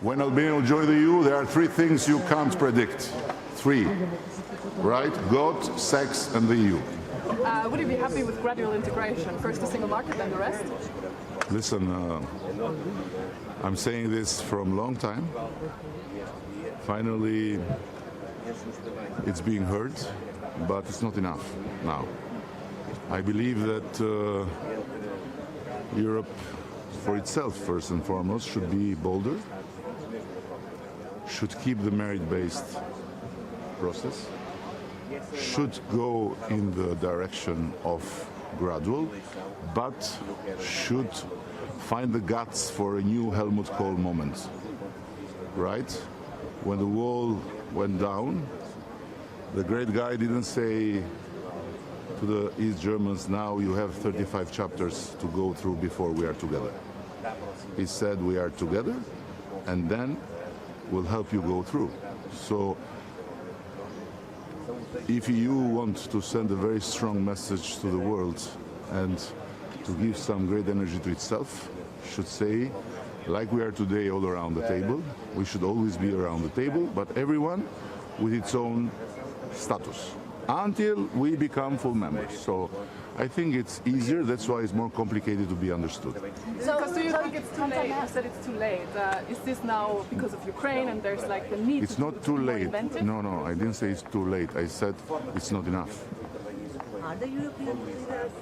When Albania will join the EU, there are three things you can't predict. Three, right? God, sex, and the EU. Would you be happy with gradual integration? First the single market, then the rest? Listen, I'm saying this from a long time. Finally, it's being heard, but it's not enough now. I believe that Europe, for itself, first and foremost, should be bolder, should keep the merit-based process, should go in the direction of gradual, but should find the guts for a new Helmut Kohl moment, right? When the wall went down, the great guy didn't say to the East Germans, now you have 35 chapters to go through before we are together. He said we are together, and then we'll help you go through. So if EU wants to send a very strong message to the world and to give some great energy to itself, should say, like we are today all around the table, we should always be around the table, but everyone with its own status, until we become full members. So I think it's easier, that's why it's more complicated to be understood. So, because do you think it's too late? You said it's too late. Is this now because of Ukraine and there's like the need It's not too late. No, I didn't say it's too late. I said it's not enough. Are the European leaders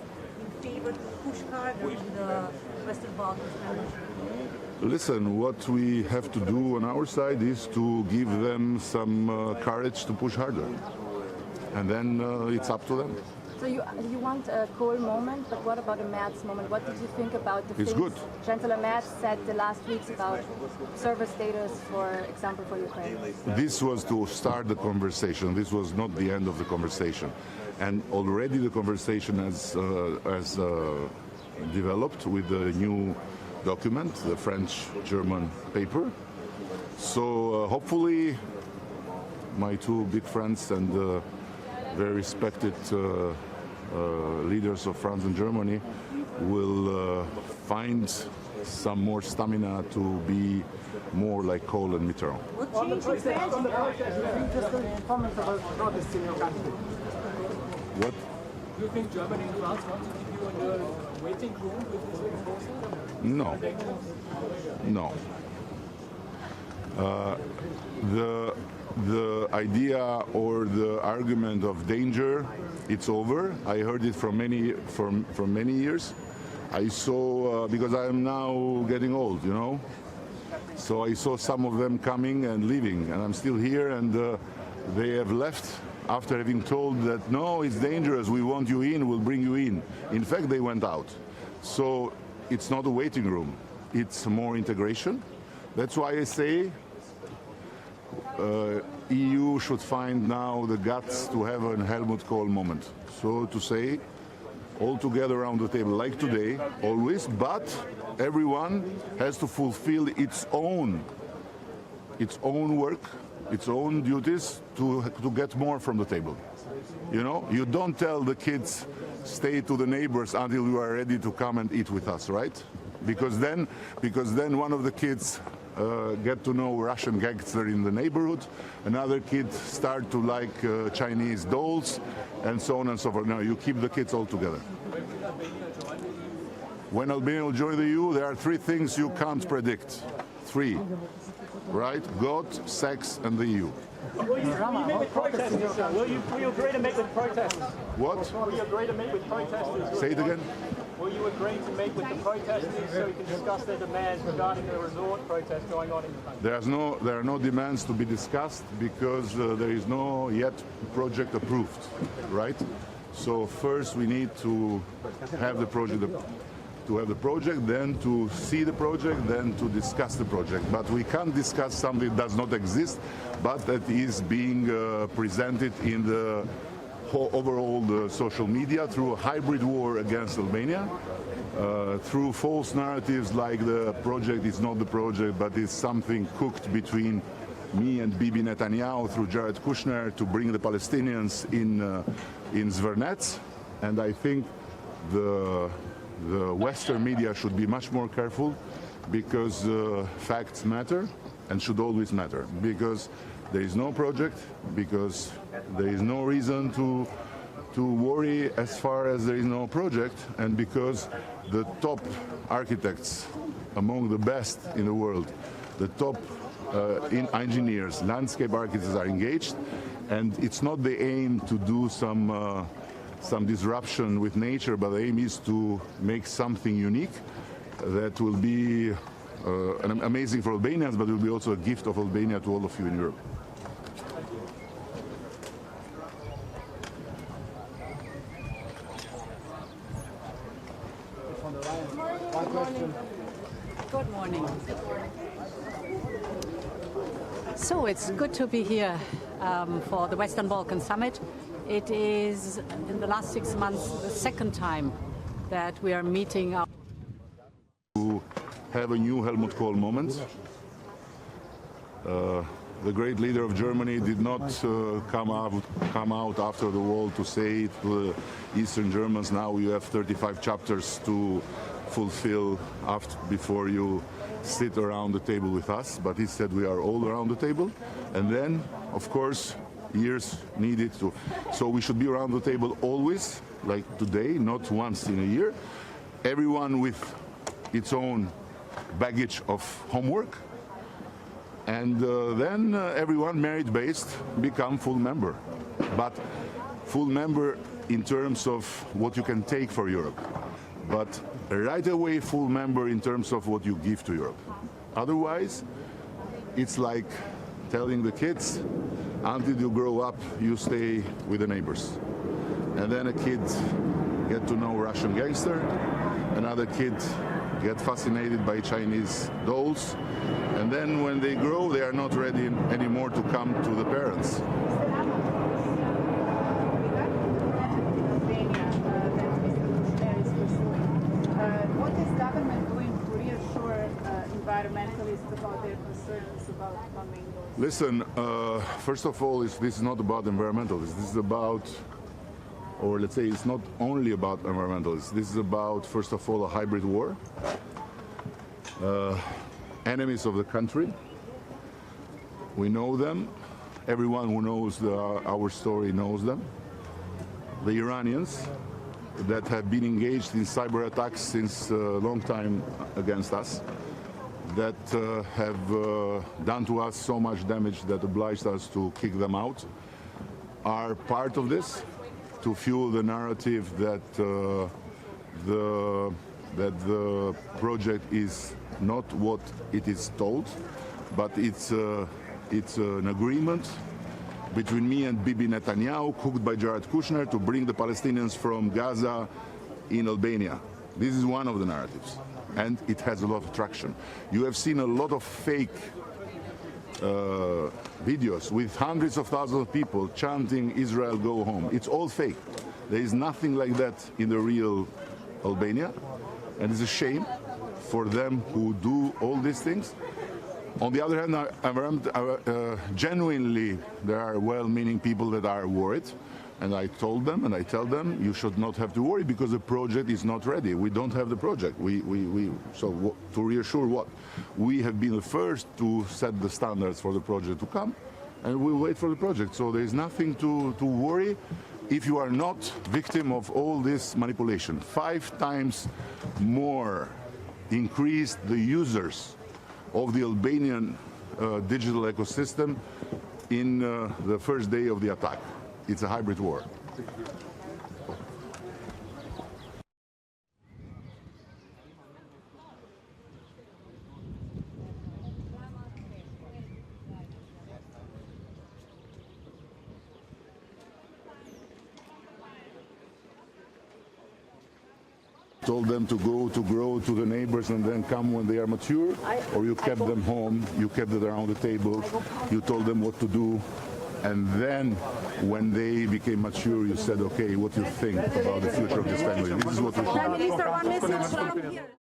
in favor to push harder in the Western Balkans membership? Listen, what we have to do on our side is to give them some courage to push harder. And then it's up to them. So you want a Kohl moment, but what about a Merz moment? What did you think about the It's things good. Chancellor Merz said the last weeks about server status, for example, for Ukraine? This was to start the conversation. This was not the end of the conversation. And already the conversation has developed with the new document, the French-German paper. So hopefully my two big friends and very respected leaders of France and Germany will find some more stamina to be more like Kohl and Mitterrand. On the protest, just a comment about protests in your country. What? Do you think Germany and France want to keep you in the waiting room with this proposal? No. No. The idea or the argument of danger, it's over. I heard it from many years. I saw because I am now getting old, you know. So I saw some of them coming and leaving, and I'm still here, and they have left after having told that no, it's dangerous. We want you in. We'll bring you in. In fact, they went out. So it's not a waiting room. It's more integration. That's why I say EU should find now the guts to have a Helmut Kohl moment. So to say, all together around the table, like today, always, but everyone has to fulfill its own work, its own duties to get more from the table. You know, you don't tell the kids, stay to the neighbors until you are ready to come and eat with us, right? Because then one of the kids get to know Russian gangster in the neighborhood, another kid start to like Chinese dolls, and so on and so forth. No, you keep the kids all together. When Albania will join the EU, there are three things you can't predict. Three, right? God, sex, and the EU. Will you meet with protesters? Will you agree to meet with protesters? What? Will you agree to meet with protesters? Say it again. Will you agree to meet with the protesters so we can discuss their demands regarding the resort protest going on in the country? There are no demands to be discussed because there is no yet project approved, right? So first we need to have the project, then to see the project, then to discuss the project. But we can't discuss something that does not exist, but that is being presented in the overall the social media through a hybrid war against Albania, through false narratives like the project is not the project, but it's something cooked between me and Bibi Netanyahu through Jared Kushner to bring the Palestinians in Zvernets. And I think the Western media should be much more careful because facts matter, and should always matter, because there is no project, because there is no reason to worry as far as there is no project, and because the top architects, among the best in the world, the top engineers, landscape architects are engaged, and it's not the aim to do some disruption with nature, but the aim is to make something unique that will be amazing for Albanians, but will be also a gift of Albania to all of you in Europe. Good morning. So it's good to be here for the Western Balkan Summit. It is, in the last 6 months, the second time that we are meeting. To have a new Helmut Kohl moment. The great leader of Germany did not come out after the war to say to the Eastern Germans, now you have 35 chapters to fulfill before you sit around the table with us. But he said we are all around the table. And then, of course, years needed to. So we should be around the table always, like today, not once in a year. Everyone with its own baggage of homework. And then everyone merit-based become full member. But full member in terms of what you can take for Europe. But right away full member in terms of what you give to Europe. Otherwise, it's like telling the kids, until you grow up, you stay with the neighbors. And then a kid get to know Russian gangster, another kid get fascinated by Chinese dolls, and then when they grow, they are not ready anymore to come to the parents. What is government doing to reassure environmentalists about their concerns about flamingos? Listen, first of all, this is not about environmentalists. This is about, or let's say it's not only about environmentalists. This is about, first of all, a hybrid war. Enemies of the country. We know them. Everyone who knows our story knows them. The Iranians that have been engaged in cyber attacks since a long time against us, that have done to us so much damage that obliged us to kick them out, are part of this to fuel the narrative that the project is not what it is told, but it's an agreement between me and Bibi Netanyahu, cooked by Jared Kushner, to bring the Palestinians from Gaza in Albania. This is one of the narratives, and it has a lot of traction. You have seen a lot of fake videos with hundreds of thousands of people chanting Israel go home. It's all fake. There is nothing like that in the real Albania, and it's a shame for them who do all these things. On the other hand, genuinely, there are well-meaning people that are worried, and I told them, and I tell them, you should not have to worry because the project is not ready. We don't have the project. So to reassure what? We have been the first to set the standards for the project to come, and we'll wait for the project. So there is nothing to worry if you are not victim of all this manipulation. 5 times more increased the users of the Albanian digital ecosystem in the first day of the attack. It's a hybrid war. Told them to go to grow to the neighbors and then come when they are mature, or you kept them home, you kept it around the table, you told them what to do, and then when they became mature, you said, okay, what do you think about the future of this family? This is what we should do.